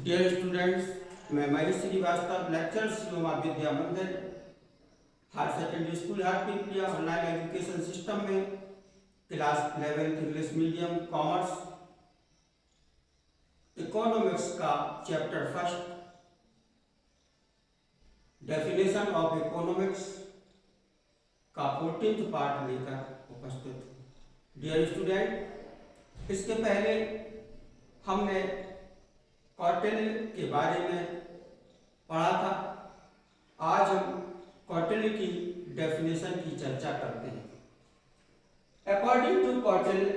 Dear students, मैं Mahesh Shrivastava lecture शिवमा Vidya Mandir higher secondary school Hatpipliya online education system में class 11 English medium commerce economics का chapter first definition of economics का 14th part लेकर उपस्थित हूँ। डियर स्टूडेंट, इसके पहले हमने कौटिल्य के बारे में पढ़ा था। आज हम कौटिल्य की डेफिनेशन की चर्चा करते हैं। अकॉर्डिंग टू कौटिल्य,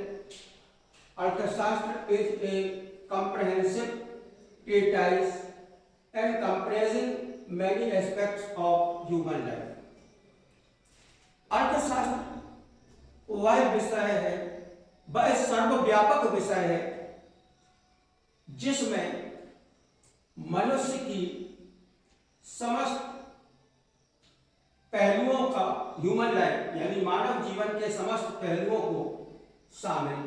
अर्थशास्त्र is a comprehensive treatise encompassing many aspects of human life. अर्थशास्त्र वह विषय है, वह सर्वव्यापक विषय है जिसमें मनुष्य की समस्त पहलुओं का, ह्यूमन लाइफ यानी मानव जीवन के समस्त पहलुओं को शामिल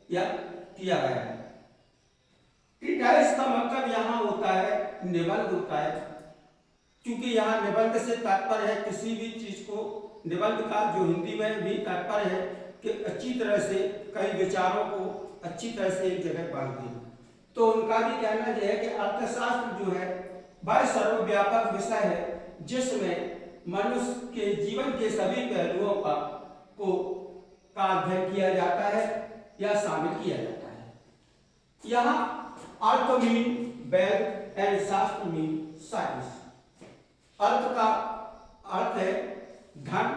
किया गया है। ट्रीटाइस का मतलब यहाँ होता है निबंध होता है, क्योंकि यहाँ निबंध से तात्पर्य है किसी भी चीज को, निबंध का जो हिंदी में भी तात्पर्य है कि अच्छी तरह से कई विचारों को अच्छी तरह से एक जगह बांध दें। तो उनका भी कहना यह है कि अर्थशास्त्र जो है वह सर्वव्यापक विषय है जिसमें मनुष्य के जीवन के सभी पहलुओं का अध्ययन किया जाता है या शामिल किया जाता है। यहाँ अर्थ मीन वेल्थ एंड शास्त्र मीन साइंस। अर्थ का अर्थ है धन,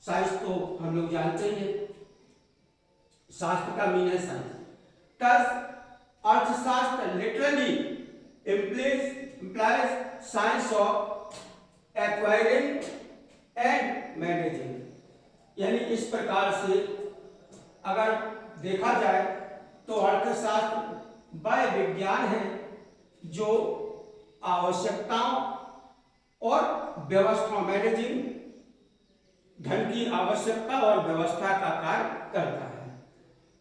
साइंस तो हम लोग जानते हैं, शास्त्र का मीन है साइंस। थस अर्थशास्त्र literally implies science of acquiring and managing। यानी इस प्रकार से अगर देखा जाए तो अर्थशास्त्र वह विज्ञान है जो आवश्यकताओं और व्यवस्था, मैनेजिंग, धन की आवश्यकता और व्यवस्था का कार्य करता है।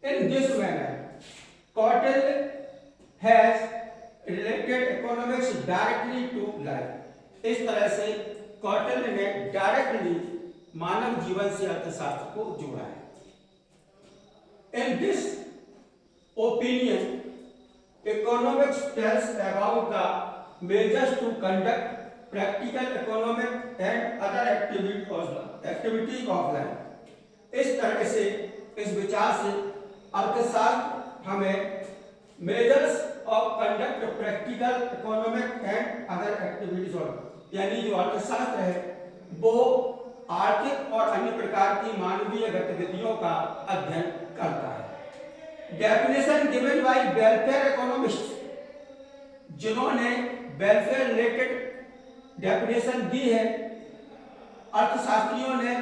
In this manner Kautilya has related economics directly to life. इस तरह से कौटिल्य ने डायरेक्टली मानव जीवन से अर्थशास्त्र को जोड़ा है। In this opinion economics tells about the measures to conduct practical economic and other activities of life। इस तरह से, इस विचार से अर्थशास्त्र हमें measures of conduct practical economic and other activities of, यानी जो अर्थशास्त्र है वो आर्थिक और अन्य प्रकार की मानवीय गतिविधियों का अध्ययन करता है। Definition given by welfare economist, जिन्होंने वेलफेयर रिलेटेड डेफिनेशन दी है, अर्थशास्त्रियों ने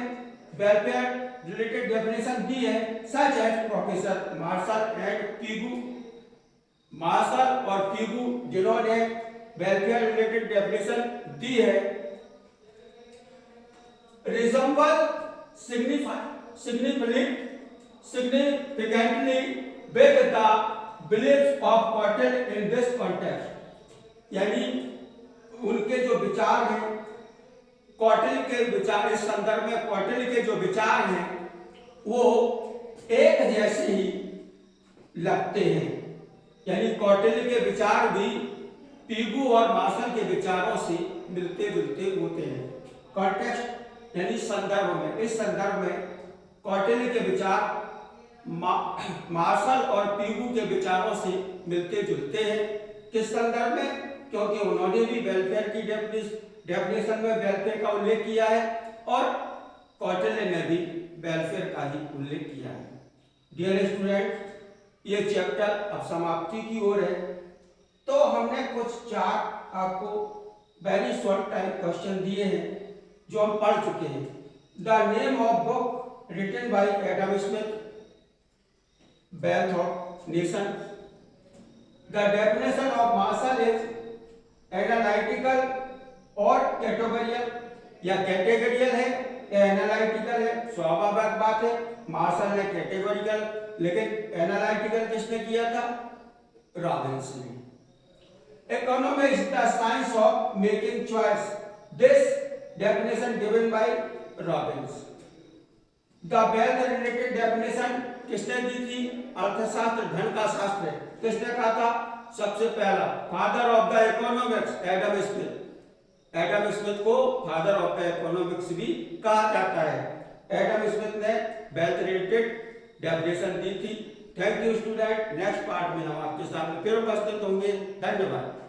वेलफेयर रिलेटेड डेफिनेशन दी है, such as professor Marshall and Pigou. Marshall और पीगू जिन्होंने वेलफेयर रिलेटेड डेफिनेशन दी है, resemble significantly with the beliefs of Kautilya in this context। यानी उनके जो विचार हैं, कौटिल्य के विचार, इस संदर्भ में कौटिल्य के जो विचार हैं वो एक जैसे ही लगते हैं। यानी कौटिल्य के विचार भी पीगू और मार्शल के विचारों से मिलते जुलते होते हैं। कॉन्टेक्स्ट यानी संदर्भ में, इस संदर्भ में कौटिल्य के विचार मार्शल और पीगू के विचारों से मिलते जुलते हैं। किस संदर्भ में? क्योंकि उन्होंने भी वेलफेयर की डेफिनेशन में वेलफेयर का उल्लेख किया है और कौटिल्य ने भी वेलफेयर का ही उल्लेख किया है। डियर स्टूडेंट, ये चैप्टर अब समाप्ति की ओर है, तो हमने कुछ 4 आपको वेरी शॉर्ट टाइम क्वेश्चन दिए हैं जो हम पढ़ चुके हैं। The name of book written by Adam Smith, wealth of nation. The definition of Marshall is analytical और कैटेगोरियल, या कैटेगोरियल है या एनालिटिकल है। स्वाभाविक बात है, मार्शल ने कैटेगोरियल, लेकिन एनालिटिकल किसने किया था? रॉबिन्स ने। Economy is the science of making choice. This definition given by Robbins. The wealth related definition किसने दी थी? अर्थशास्त्र, धन का शास्त्र किसने कहा था? सबसे पहला father of the economics Adam Smith. Adam Smith को फादर ऑफ द इकोनॉमिक्स भी कहा जाता है। एडम स्मिथ ने वेल्थ रिलेटेड डेफिनेशन दी थी। Thank you student. Next part में हम आपके सामने फिर उपस्थित होंगे। धन्यवाद।